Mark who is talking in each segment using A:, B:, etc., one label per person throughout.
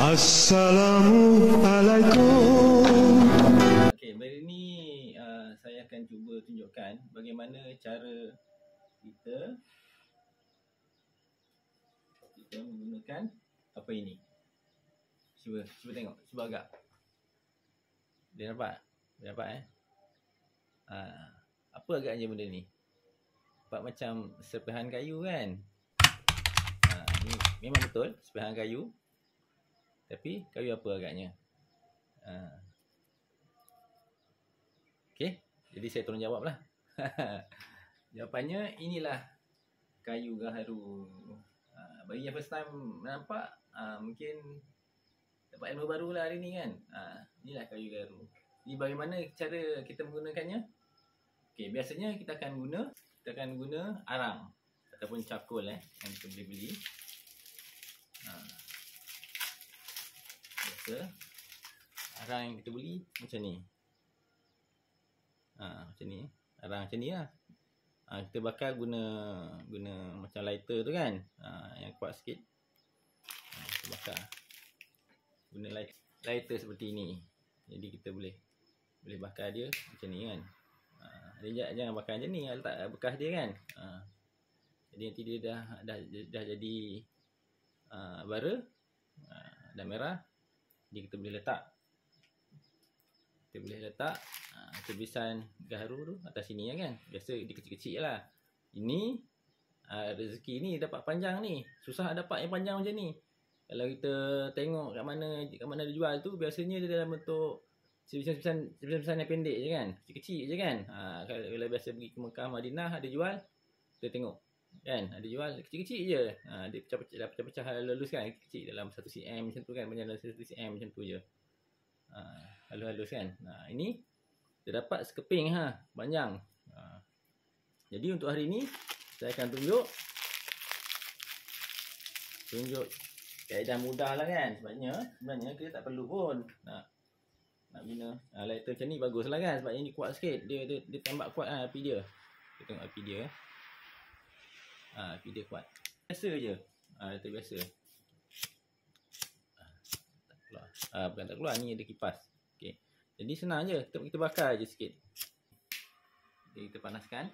A: Assalamualaikum.
B: Okey, hari ni saya akan cuba tunjukkan bagaimana cara kita menggunakan apa ini. Cuba tengok, cuba agak. Dia nampak? Dia nampak apa agaknya benda ni? Nampak macam sepihan kayu kan? Ni memang betul sepihan kayu. Tapi kayu apa agaknya? Okey, jadi saya tolong jawab lah. Jawapannya inilah kayu gaharu. Bagi yang first time nampak, mungkin dapat ilmu baru lah hari ni kan. Inilah kayu gaharu. Ini bagaimana cara kita menggunakannya? Okey, biasanya kita akan guna arang ataupun cakul yang kita boleh beli. Biasa arang yang kita beli macam ni. Macam ni. Arang macam ni lah. Kita bakar guna macam lighter tu kan. Yang kuat sikit. Kita bakar guna lighter seperti ni. Jadi kita boleh bakar dia macam ni kan. Dia jangan bakar macam ni, letak bekas dia kan. Jadi nanti dia dah jadi bara dan merah. Jadi kita boleh letak tulisan gaharu tu atas sini kan. Biasa dia kecil-kecil lah. Ini rezeki ni dapat panjang ni. Susah dapat yang panjang macam ni. Kalau kita tengok kat mana dia jual tu, biasanya dia dalam bentuk sebisan yang pendek je kan. Kecil-kecil je kan. Kalau biasa pergi ke Mekah, Madinah ada jual, kita tengok kan, ada jual kecil-kecil je. Dia pecah-pecah halus kan, kecil dalam 1 cm macam tu kan, panjang dalam 1 cm macam tu je. Halus-halus kan. Ini dia dapat sekeping panjang. Jadi untuk hari ni saya akan tunjuk kaedah mudah lah kan. Sebenarnya kita tak perlu pun nak guna lighter macam ni, bagus lah kan. Sebab ini kuat sikit. Dia tembak kuat api dia. Kita tengok api dia. Api dia kuat. Biasa je. Lighter biasa. Tak keluar. Bukan tak keluar, ni ada kipas. Okay. Jadi senang je. Kita bakar je sikit. Jadi kita panaskan.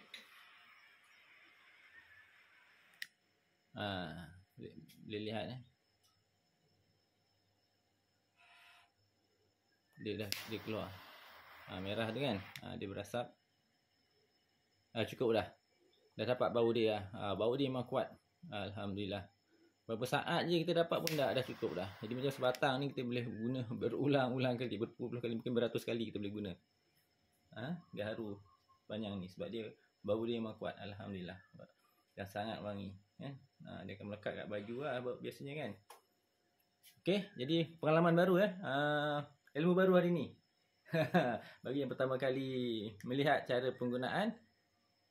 B: Boleh lihat dia keluar merah tu kan. Dia berasap. Cukup dah dapat bau dia. Bau dia memang kuat. Alhamdulillah. Berapa saat je kita dapat pun dah cukup dah. Jadi macam sebatang ni kita boleh guna berulang-ulang kali, berpuluh kali, mungkin beratus kali kita boleh guna gaharu panjang ni. Sebab dia bau dia memang kuat. Alhamdulillah. Dan sangat wangi kan. Dia akan melekat kat baju lah biasanya kan. Okey, jadi pengalaman baru ilmu baru hari ni. Bagi yang pertama kali melihat cara penggunaan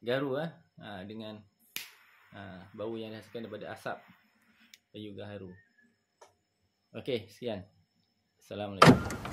B: gaharu dengan bau yang dihasilkan daripada asap kayu gaharu. Okey, sekian. Assalamualaikum.